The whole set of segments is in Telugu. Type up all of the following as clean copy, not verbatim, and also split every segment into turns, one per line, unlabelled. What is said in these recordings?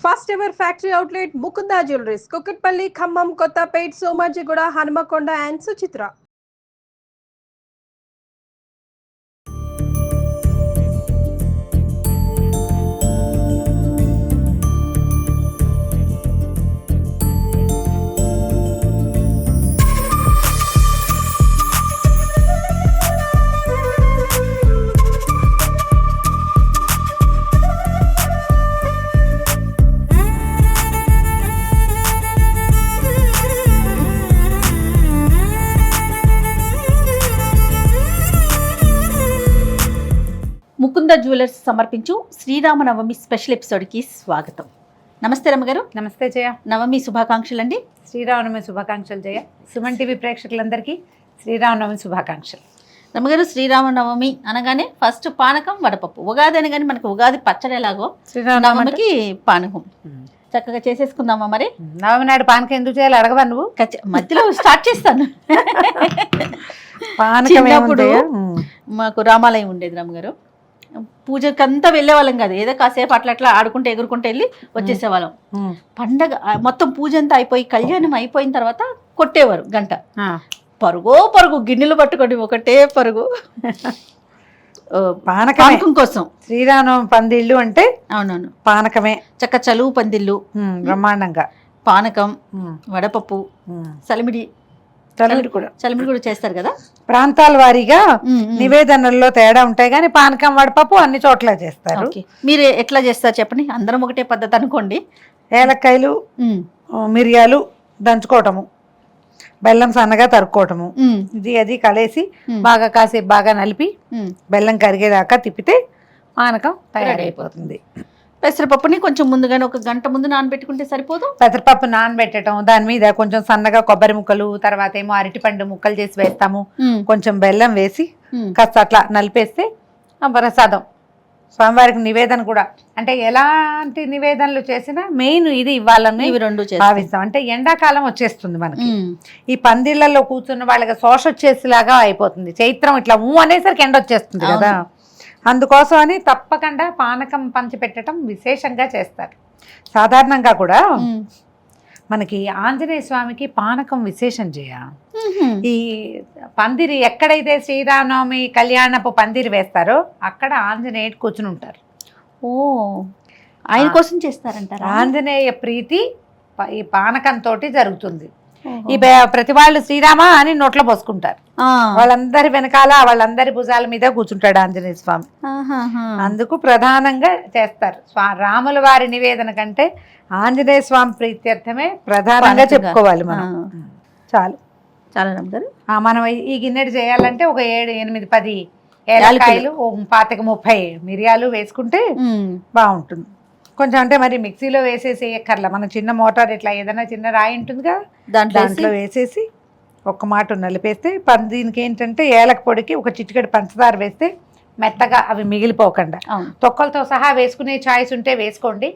First ever factory outlet Mukunda jewelleries, Kukatpally, Khammam, Kothapet, Somajiguda, Hanumakonda and Suchitra.
Mukunda jewellers సమర్పించు శ్రీరామనవమి స్పెషల్ ఎపిసోడ్కి స్వాగతం. నమస్తే రమ్మగారు.
నమస్తే జయ.
నవమి శుభాకాంక్షలు అండి.
శ్రీరామనవమి శుభాకాంక్షలు జయ. సుమన్ టీవీ ప్రేక్షకులందరికీ శ్రీరామనవమి శుభాకాంక్షలు.
రమ్మగారు, శ్రీరామనవమి అనగానే ఫస్ట్ పానకం, వడపప్పు. ఉగాది అనగానే మనకు ఉగాది పచ్చడి ఎలాగో నవమికి పానకం చక్కగా చేసేసుకుందామా? మరి
నవమి నాడు పానకం ఎందుకు చేయాలి అడగవా నువ్వు?
మధ్యలో స్టార్ట్ చేస్తాను.
చిన్నప్పుడు
మాకు రామాలయం ఉండేది రమ్మగారు. పూజకంతా వెళ్ళే వాళ్ళం కాదు, ఏదో కాసేపు అట్లా అట్లా ఆడుకుంటే ఎగురుకుంటే వెళ్ళి వచ్చేసేవాళ్ళం. పండగ మొత్తం పూజ అంతా అయిపోయి కళ్యాణం అయిపోయిన తర్వాత కొట్టేవారు గంట. పరుగు గిన్నెలు పట్టుకొని ఒకటే పరుగు పానకం కోసం.
శ్రీరామనవమి పందిళ్ళు అంటే
అవునవును
పానకమే.
చక్క చలువు పందిళ్ళు
బ్రహ్మాండంగా,
పానకం, వడపప్పు, చలిమిడి కూడా చేస్తారు కదా.
ప్రాంతాల వారీగా నివేదనల్లో తేడా ఉంటాయి కానీ పానకం, వడపప్పు అన్ని చోట్ల చేస్తారు.
మీరు ఎట్లా చేస్తారు చెప్పండి? అందరం ఒకటే పద్ధతి అనుకోండి.
ఏలక్కాయలు, మిరియాలు దంచుకోవటము, బెల్లం సన్నగా తరుక్కోవటము, ఇది అది కలిసి బాగా కాసేపు బాగా నలిపి బెల్లం కరిగేదాకా తిప్పితే పానకం తయారైపోతుంది.
పెసరపప్పుని కొంచెం ముందుగానే ఒక గంట ముందు నానబెట్టుకుంటే సరిపోదు.
పెసరపప్పు నానబెట్టడం, దాని మీద కొంచెం సన్నగా కొబ్బరి ముక్కలు, తర్వాత ఏమో అరటిపండు ముక్కలు చేసి వేస్తాము, కొంచెం బెల్లం వేసి కాస్త అట్లా నలిపేస్తే ప్రసాదం. స్వామివారికి నివేదన కూడా అంటే ఎలాంటి నివేదనలు చేసినా మెయిన్ ఇది ఇవ్వాలని
ఇవి రెండు
భావిస్తాం. అంటే ఎండాకాలం వచ్చేస్తుంది మనకి, ఈ పందిళ్లలో కూర్చున్న వాళ్ళకి శోష వచ్చేసేలాగా అయిపోతుంది. చైత్రం ఇట్లా అనేసరికి ఎండ వచ్చేస్తుంది కదా, అందుకోసం అని తప్పకుండా పానకం పంచిపెట్టడం విశేషంగా చేస్తారు. సాధారణంగా కూడా మనకి ఆంజనేయ స్వామికి పానకం విశేషం చేయ. ఈ పందిరి ఎక్కడైతే శ్రీరామనవమి కళ్యాణపు పందిరి వేస్తారో అక్కడ ఆంజనేయుడు కూర్చుని ఉంటారు.
ఓ, ఆయన కోసం చేస్తారంటారు.
ఆంజనేయ ప్రీతి ఈ పానకంతో జరుగుతుంది. ఈ ప్రతి వాళ్ళు శ్రీరామ అని నోట్లో పోసుకుంటారు. వాళ్ళందరి వెనకాల వాళ్ళందరి భుజాల మీద కూర్చుంటాడు ఆంజనేయ స్వామి. అందుకు ప్రధానంగా చేస్తారు. రాముల వారి నివేదన కంటే ఆంజనేయ స్వామి ప్రీత్యర్థమే ప్రధానంగా చెప్పుకోవాలి మనం. చాలు మనం ఈ గిన్నెడు చేయాలంటే ఒక 7, 8, 10 ఏలక్కాయలు, 25, 30 మిరియాలు వేసుకుంటే బాగుంటుంది. కొంచెం అంటే మరి మిక్సీలో వేసేసి ఎక్కర్లా, మన చిన్న మోటార్ ఇట్లా ఏదైనా చిన్న రాయి ఉంటుంది కదా, దాంట్లో వేసేసి ఒక్క మాట నలిపేస్తే దీనికి ఏంటంటే ఏలక పొడికి ఒక చిటికెడు పంచదార వేస్తే మెత్తగా అవి మిగిలిపోకుండా తొక్కలతో సహా వేసుకునే ఛాయిస్ ఉంటే వేసుకోండి.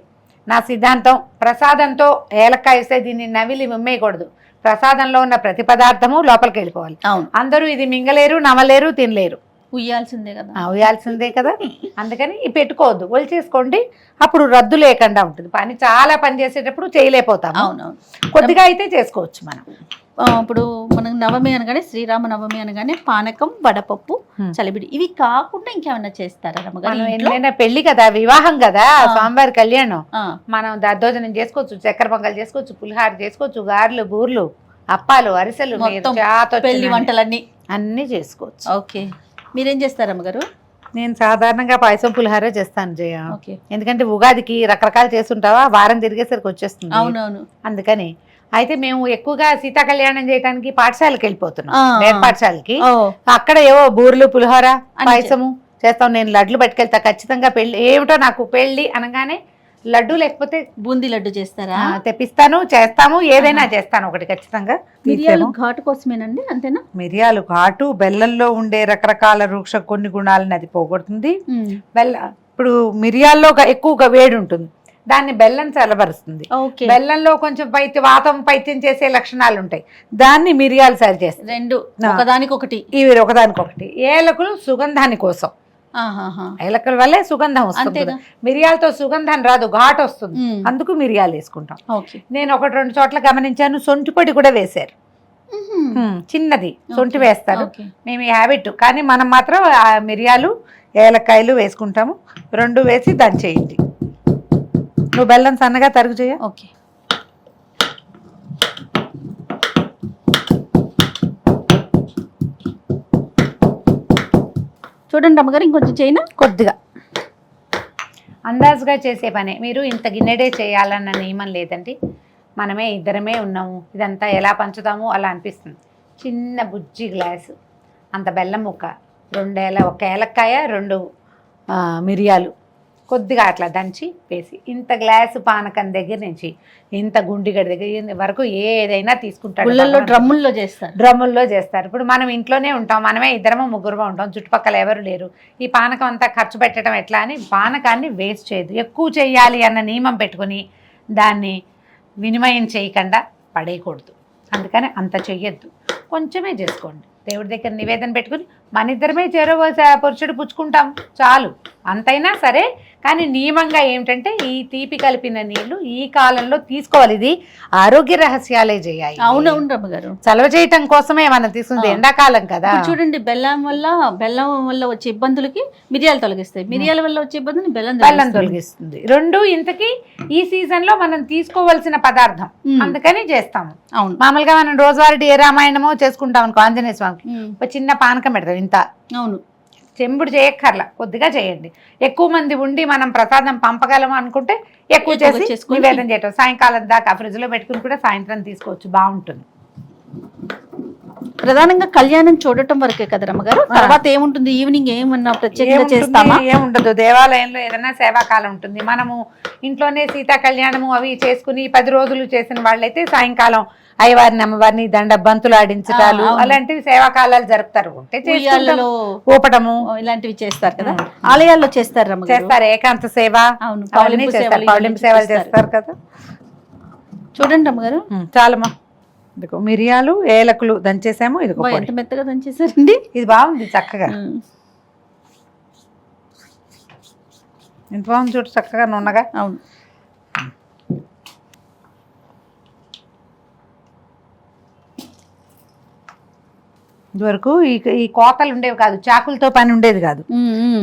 నా సిద్ధాంతం, ప్రసాదంతో ఏలక్కాయ వేస్తే దీన్ని నవిలి మిమ్మేయకూడదు. ప్రసాదంలో ఉన్న ప్రతి పదార్థము లోపలికి వెళ్ళిపోవాలి. అందరూ ఇది మింగలేరు, నమలేరు, తినలేరు, ఉయ్యాల్సిందే కదా. అందుకని పెట్టుకోవద్దు, ఒలిచేసుకోండి. అప్పుడు రద్దు లేకుండా ఉంటుంది. చాలా పని చేసేటప్పుడు చేయలేకపోతాం. కొద్దిగా అయితే చేసుకోవచ్చు మనం.
ఇప్పుడు మనం నవమి అనగానే, శ్రీరామ నవమి అనగానే పానకం, వడపప్పు, చలిబిడి ఇవి కాకుండా ఇంకేమన్నా చేస్తారా?
ఏమైనా పెళ్లి కదా, వివాహం కదా, స్వామివారి కళ్యాణం, మనం దద్దోజనం చేసుకోవచ్చు, చక్కెర పొంగల్ చేసుకోవచ్చు, పులిహార చేసుకోవచ్చు, గారెలు, బూర్లు, అప్పాలు, అరిసెలు,
పెళ్లి వంటలన్నీ
అన్నీ చేసుకోవచ్చు.
ఓకే, మీరేం చేస్తారు అమ్మగారు?
నేను సాధారణంగా పాయసం, పులిహార చేస్తాను జయ. ఎందుకంటే ఉగాదికి రకరకాలు చేస్తుంటావా, వారం తిరిగేసరికి వచ్చేస్తుంది.
అవునవును.
అందుకని అయితే మేము ఎక్కువగా సీతా కళ్యాణం చేయడానికి పాఠశాలకి వెళ్ళిపోతున్నాం, నేర్ పాఠశాలకి. అక్కడ ఏవో బూర్లు, పులిహోర, పాయసము చేస్తాం. నేను లడ్లు పట్టుకెళ్తా ఖచ్చితంగా. పెళ్లి ఏమిటో నాకు పెళ్లి అనగానే లడ్డు లేకపోతే
బూందీ లడ్డు చేస్తారా?
తెప్పిస్తాను, చేస్తాము, ఏదైనా చేస్తాను ఒకటి ఖచ్చితంగా.
మిరియాలు ఘాటు కోసమేనండి, అంతేనా?
మిరియాలు ఘాటు, బెల్లంలో ఉండే రకరకాల వృక్ష కొన్ని గుణాలను అది పోగొడుతుంది. ఇప్పుడు మిరియాల్లో ఎక్కువగా వేడి ఉంటుంది, దాన్ని బెల్లం చల్లబరుస్తుంది. బెల్లంలో కొంచెం పైత్యం చేసే లక్షణాలు ఉంటాయి, దాన్ని మిరియాలు సరి చేస్తాయి.
రెండు ఒకదానికొకటి,
ఇవి ఒకదానికొకటి. ఏలకులు సుగంధాని కోసం,
ఆహాహా.
ఏలకల వల్లే సుగంధం వస్తుంది
అంతేగా.
కదా. మిరియాలతో సుగంధం రాదు, ఘాట్ వస్తుంది.
మ్మ్.
అందుకు మిరియాలు వేసుకుంటాం.
ఓకే.
నేను 1-2 చోట్ల గమనించాను, సొంటి పొడి కూడా వేశారు. చిన్నది సొంటి వేస్తారు.
ఓకే.
మేము ఈ హ్యాబిట్, కానీ మనం మాత్రం ఆ మిరియాలు ఏలక్కాయలు వేసుకుంటాము. 2 వేసి దంచేయండి. నువ్వు బెల్లం సన్నగా తరుగు చేయ.
ఓకే. చూడండి అమ్మగారు, ఇంకొంచెం చేయనా?
కొద్దిగా అందాజుగా చేసే పనే. మీరు ఇంత గిన్నెడే చేయాలన్న నియమం లేదండి. మనమే ఇద్దరమే ఉన్నాము, ఇదంతా ఎలా పంచుతాము అలా అనిపిస్తుంది. చిన్న బుజ్జి గ్లాసు అంత బెల్లం ముక్క, 1 ఏలక్కాయ, 2 మిరియాలు కొద్దిగా అట్లా దంచి వేసి, ఇంత గ్లాసు పానకం దగ్గర నుంచి ఇంత గుండిగడి దగ్గర వరకు ఏదైనా తీసుకుంటాడు.
గుళ్ళల్లో డ్రమ్ముల్లో చేస్తారు.
డ్రమ్ముల్లో చేస్తారు. ఇప్పుడు మనం ఇంట్లోనే ఉంటాం, మనమే ఇద్దరమో ముగ్గురమో ఉంటాం, చుట్టుపక్కల ఎవరు లేరు. ఈ పానకం అంతా ఖర్చు పెట్టడం ఎట్లా అని పానకాన్ని వేస్ట్ చేయదు. ఎక్కువ చేయాలి అన్న నియమం పెట్టుకుని దాన్ని వినిమయం చేయకుండా పడేయకూడదు. అందుకని అంత చెయ్యొద్దు, కొంచెమే చేసుకోండి. దేవుడి దగ్గర నివేదన పెట్టుకుని మన ఇద్దరమే పురుషుడు పుచ్చుకుంటాం చాలు, అంతైనా సరే. కానీ నియమంగా ఏమిటంటే ఈ తీపి కలిపిన నీళ్లు ఈ కాలంలో తీసుకోవాలి. ఇది ఆరోగ్య రహస్యాలే చేయాలి.
అవునవును రమ్మగారు,
చలవ చేయటం కోసమే మనం తీసుకుంది, ఎండాకాలం కదా.
ఇప్పుడు చూడండి, బెల్లం వల్ల వచ్చే ఇబ్బందులకి మిరియాలు తొలగిస్తాయి, మిరియాల వల్ల వచ్చే ఇబ్బందులు బెల్లం
తొలగిస్తుంది. 2 ఇంతకీ ఈ సీజన్ లో మనం తీసుకోవాల్సిన పదార్థం, అందుకని చేస్తాము.
అవును.
మామూలుగా మనం రోజువారీ ఏ రామాయణమో చేసుకుంటాం అనుకో, ఆంజనేయ స్వామికి ఒక చిన్న పానకం పెడతాం ఇంత.
అవును.
చెంబుడు చేయక్కర్లా, కొద్దిగా చేయండి. ఎక్కువ మంది ఉండి మనం ప్రసాదం పంపగలము అనుకుంటే ఎక్కువ చేసి నివేదన చేయటం. సాయంకాలం దాకా ఫ్రిడ్జ్ లో పెట్టుకుని కూడా సాయంత్రం తీసుకోవచ్చు, బాగుంటుంది.
ప్రధానంగా కళ్యాణం చూడటం వరకే కదా రమ్మగారు, తర్వాత ఏముంటుంది? ఈవినింగ్ ఏమన్నా ప్రత్యేకంగా చేస్తామా?
ఏముండదు, దేవాలయంలో ఏదైనా సేవాకాలం ఉంటుంది. మనము ఇంట్లోనే సీతా కళ్యాణము అవి చేసుకుని 10 రోజులు చేసిన వాళ్ళైతే సాయంకాలం అయ్యవారిని అమ్మవారిని బంతులు ఆడించటాలు అలాంటివి సేవాకాలాలు జరుపుతారు. ఊపటము
ఇలాంటివి చేస్తారు కదా, ఆలయాల్లో చేస్తారు.
ఏకాంత సేవ, పౌలింపు సేవలు చేస్తారు కదా.
చూడండి అమ్మగారు,
చాలమ్మా. ఇదిగో మిరియాలు ఏలకులు దంచేసాము. ఇదిగో
ఎంత మెత్తగా దంచేసారండి.
ఇది బాగుంది, చక్కగా ఎంత బాగుంది చూడు, చక్కగా నున్నగా.
అవును.
ఇదివరకు ఈ కోతలు ఉండేవి కాదు, చాకులతో పని ఉండేది కాదు.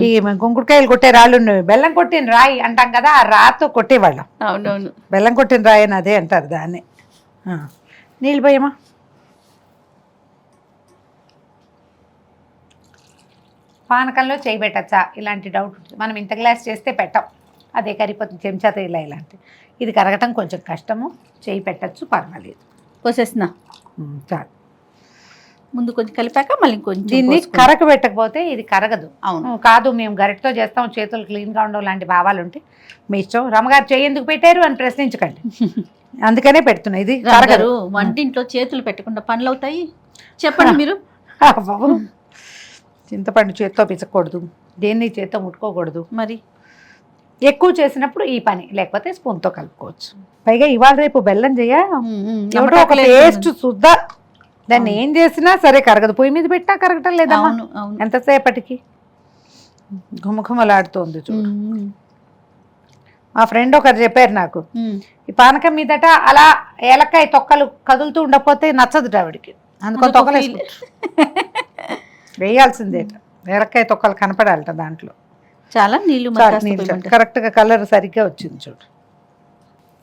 ఈ గుంకుడుకాయలు కొట్టే రాళ్ళు ఉండేవి. బెల్లం కొట్టిన రాయి అంటాం కదా, ఆ రాతో కొట్టేవాళ్ళం.
అవునవును.
బెల్లం కొట్టిన రాయి అని అదే అంటారు దాన్ని. నీళ్ళు పోయమ్మా. పానకంలో చేయి పెట్టచ్చా ఇలాంటి డౌట్ ఉంటుంది. మనం ఇంత గ్లాస్ చేస్తే పెట్టం, అదే కరిగిపోతుంది చెంచాతో ఇలాంటి. ఇది కరగటం కొంచెం కష్టము, చేయి పెట్టచ్చు, పర్వాలేదు.
పోసేస్తున్నా
చాలు.
ముందు కొంచెం కలిపాక మళ్ళీ కొంచెం
దీన్ని కరక పెట్టకపోతే ఇది కరగదు.
అవును.
కాదు మేము గరిటతో చేస్తాం, చేతులు క్లీన్గా ఉండవు లాంటి భావాలు ఉంటాయి. మీ ఇష్టం. రమ్మగారు చేయి ఎందుకు పెట్టారు అని ప్రశ్నించకండి, అందుకనే పెడుతున్నా. ఇది కరగరు.
వంటింట్లో చేతులు పెట్టకుండా పనులు అవుతాయి. చెప్పండి మీరు.
బాబు, చింతపండు చేత్తో పిచ్చకూడదు, దేన్ని చేత్తో ముట్టుకోకూడదు.
మరి
ఎక్కువ చేసినప్పుడు ఈ పని, లేకపోతే స్పూన్తో కలుపుకోవచ్చు. పైగా ఇవాళ రేపు బెల్లం ఒక టేస్ట్ సుద్దా, దాన్ని ఏం చేసినా సరే కరగదు. పొయ్యి మీద పెట్టా కరగటం లేదా ఎంతసేపటికి ఘుమఘుమలాడుతోంది చూడు. మా ఫ్రెండ్ ఒకరు చెప్పారు నాకు, ఈ పానకం మీదట అలా ఏలక్కాయ తొక్కలు కదులుతూ ఉండకపోతే నచ్చదు ఆవిడికి, అందుకని తొక్కలు వేయాల్సిందే. ఏలక్కాయ తొక్కలు కనపడాలట దాంట్లో.
చాలా నీళ్ళు
కరెక్ట్గా కలర్ సరిగ్గా వచ్చింది చూడు.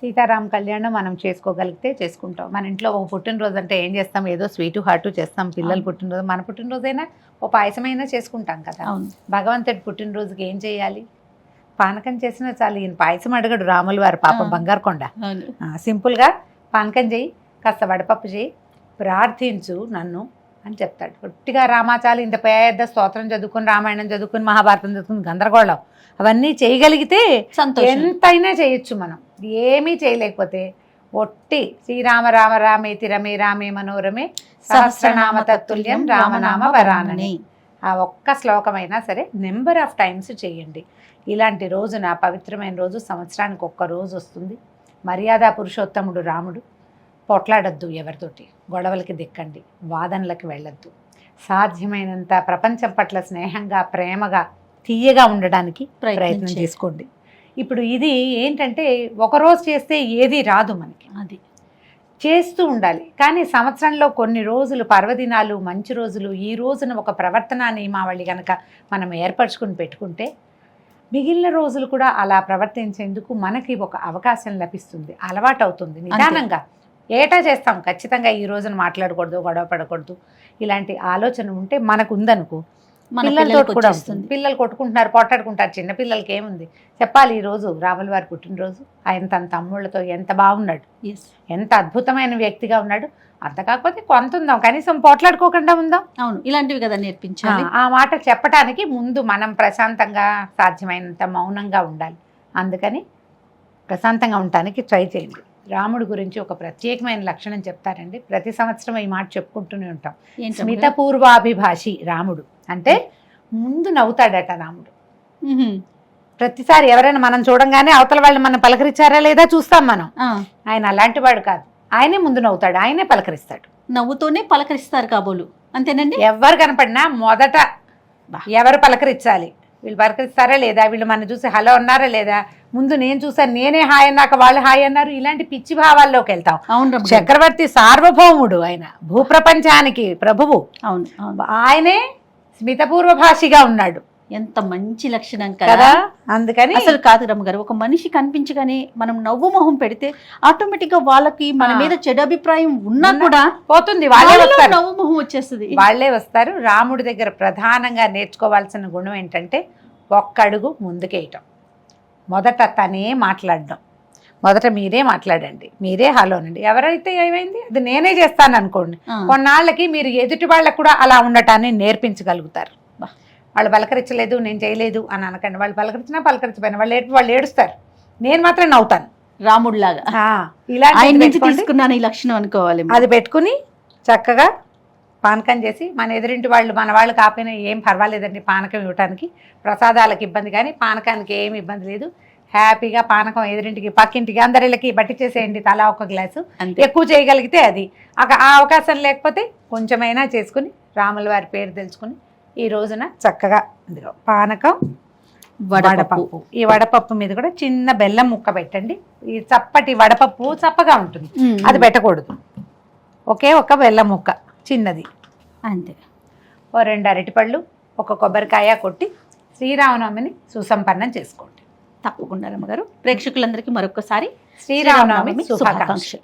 సీతారాం కళ్యాణం మనం చేసుకోగలిగితే చేసుకుంటాం. మన ఇంట్లో ఒక పుట్టినరోజు అంటే ఏం చేస్తాం, ఏదో స్వీటు హాటు చేస్తాం. పిల్లల పుట్టినరోజు, మన పుట్టినరోజైనా ఓ పాయసమైనా చేసుకుంటాం కదా. భగవంతుడి పుట్టినరోజుకి ఏం చేయాలి? పానకం చేసినా చాలు. ఈయన పాయసం అడగడు రాముల వారు, పాపం బంగారు కొండ. సింపుల్గా పానకం చేయి, కాస్త వడపప్పు చేయి, ప్రార్థించు నన్ను అని చెప్తాడు. గట్టిగా రామాచాలు ఇంత పెద్ద స్తోత్రం చదువుకుని, రామాయణం చదువుకుని, మహాభారతం చదువుకుని, గందరగోళం అవన్నీ చేయగలిగితే ఎంతైనా చేయొచ్చు. మనం ఏమీ చేయలేకపోతే ఒట్టి శ్రీరామ రామ రామేతి రమే రామే మనోరమే సహస్రనామ తత్తుల్యం రామనామ వరానని ఆ ఒక్క శ్లోకమైనా సరే నెంబర్ ఆఫ్ టైమ్స్ చేయండి. ఇలాంటి రోజున పవిత్రమైన రోజు సంవత్సరానికి ఒక్క రోజు వస్తుంది. మర్యాద పురుషోత్తముడు రాముడు. పొట్లాడద్దు ఎవరితోటి, గొడవలకి దిక్కండి, వాదనలకు వెళ్ళొద్దు. సాధ్యమైనంత ప్రపంచం పట్ల స్నేహంగా, ప్రేమగా తీయగా ఉండడానికి
ప్రయత్నం
ప్రయత్నం
చేయాలి.
చేసుకోండి. ఇప్పుడు ఇది ఏంటంటే ఒకరోజు చేస్తే ఏది రాదు మనకి,
అది
చేస్తూ ఉండాలి. కానీ సంవత్సరంలో కొన్ని రోజులు పర్వదినాలు, మంచి రోజులు, ఈ రోజున ఒక ప్రవర్తన నియమావళి కనుక మనం ఏర్పరచుకుని పెట్టుకుంటే మిగిలిన రోజులు కూడా అలా ప్రవర్తించేందుకు మనకి ఒక అవకాశం లభిస్తుంది, అలవాటు అవుతుంది. నిదానంగా ఏటా చేస్తాం, ఖచ్చితంగా ఈ రోజున మాట్లాడకూడదు, గొడవ పడకూడదు, ఇలాంటి ఆలోచన ఉంటే మనకు ఉందనుకో
మన
పిల్లలతో
పిల్లలకు
కూడా
వచ్చేస్తుంది.
ఉంటుంది. పిల్లలు కొట్టుకుంటున్నారు, పోట్లాడుకుంటారు, చిన్న పిల్లలకి ఏముంది చెప్పాలి. ఈరోజు రాముల వారి పుట్టినరోజు, ఆయన తన తమ్ముళ్ళతో ఎంత బాగున్నాడు,
Yes.
ఎంత అద్భుతమైన వ్యక్తిగా ఉన్నాడు. అంత కాకపోతే కొంత ఉందాం, కనీసం పోట్లాడుకోకుండా ఉందాం.
అవును, ఇలాంటివి కదా నేర్పించాలి.
ఆ మాట చెప్పడానికి ముందు మనం ప్రశాంతంగా, సాధ్యమైనంత మౌనంగా ఉండాలి. అందుకని ప్రశాంతంగా ఉండటానికి ట్రై చేయండి. రాముడి గురించి ఒక ప్రత్యేకమైన లక్షణం చెప్తారండి, ప్రతి సంవత్సరం ఈ మాట చెప్పుకుంటూనే ఉంటాం.
ఏంటమ్మా?
స్మితపూర్వాభిభాషి రాముడు అంటే ముందు నవ్వుతాడట రాముడు.
మ్హూ.
ప్రతిసారి ఎవరైనా మనం చూడంగానే అవతల వాళ్ళు మనం పలకరించారా లేదా చూస్తాం మనం.
ఆ,
ఆయన అలాంటి వాడు కాదు, ఆయనే ముందు నవ్వుతాడు, ఆయనే పలకరిస్తాడు.
నవ్వుతోనే పలకరిస్తారు కాబోలు, అంతేనండి.
ఎవరు కనపడినా మొదట ఎవరు పలకరించాలి, వీళ్ళు పలకరిస్తారా లేదా, వీళ్ళు మన చూసి హలో అన్నారా లేదా, ముందు నేను చూసాను, నేనే హాయ్ అన్నాక వాళ్ళు హాయ్ అన్నారు, ఇలాంటి పిచ్చి భావాల్లోకి వెళ్తాం.
అవును రమ్మ గారు.
చక్రవర్తి సార్వభౌముడు, ఆయన భూప్రపంచానికి ప్రభువు,
అవును అవును,
ఆయనే స్మితపూర్వ భాషిగా ఉన్నాడు
ఎంత మంచి లక్షణం
కదా.
కదా.
అందుకని
అసలు కాదు రమ్మ గారు, ఒక మనిషి కనిపించగానే మనం నవ్వు మొహం పెడితే ఆటోమేటిక్ గా వాళ్ళకి మన మీద చెడు అభిప్రాయం ఉన్నా కూడా
పోతుంది, వాళ్ళే
వాళ్ళలో
వస్తారు,
నవ్వు మొహం వచ్చేస్తుంది.
వాళ్ళే వస్తారు. రాముడి దగ్గర ప్రధానంగా నేర్చుకోవాల్సిన గుణం ఏంటంటే ఒక్క అడుగు ముందుకేయటం. మొదట తనే మాట్లాడడం, మొదట మీరే మాట్లాడండి, మీరే హలోనండి. ఎవరైతే ఏమైంది అది నేనే చేస్తాను అనుకోండి,
ఆ.
కొన్నాళ్ళకి మీరు ఎదుటి వాళ్ళకు కూడా అలా ఉండటాన్ని నేర్పించగలుగుతారు. వాళ్ళు పలకరించలేదు, నేను చేయలేదు అని అనకండి. వాళ్ళు పలకరించినా పలకరించపోయినా వాళ్ళు ఏడుస్తారు, నేను మాత్రం నవ్వుతాను.
రాముడిలాగా
ఇలాంటి
ఆయన నుంచి తీసుకున్నాను ఈ లక్షణం అనుకోవాలి.
అది పెట్టుకుని చక్కగా పానకం చేసి, మన ఎదురింటి వాళ్ళు మన వాళ్ళు కాకపోయినా ఏం పర్వాలేదండి పానకం ఇవ్వటానికి, ప్రసాదాలకు ఇబ్బంది కానీ పానకానికి ఏమి ఇబ్బంది లేదు. హ్యాపీగా పానకం ఎదురింటికి, పక్కింటికి, అందరిళ్ళకి బట్టి చేసేయండి తలా ఒక గ్లాసు.
అంతే.
ఎక్కువ చేయగలిగితే అది, ఆ అవకాశం లేకపోతే కొంచెమైనా చేసుకుని రాముల వారి పేరు తెలుసుకుని ఈ రోజున చక్కగా ఇదిగో పానకం, వడపప్పు. ఈ వడపప్పు మీద కూడా చిన్న బెల్లం ముక్క పెట్టండి. ఈ చప్పటి వడపప్పు చప్పగా ఉంటుంది, అది పెట్టకూడదు. ఒకే ఒక బెల్లం ముక్క చిన్నది
అంతే.
ఓ 2 అరటిపళ్ళు, ఒక కొబ్బరికాయ కొట్టి శ్రీరామనవమిని సుసంపన్నం చేసుకోండి.
తప్పకుండా రమ్మగారు. ప్రేక్షకులందరికీ మరొకసారి
శ్రీరామనవమి శుభాకాంక్షలు.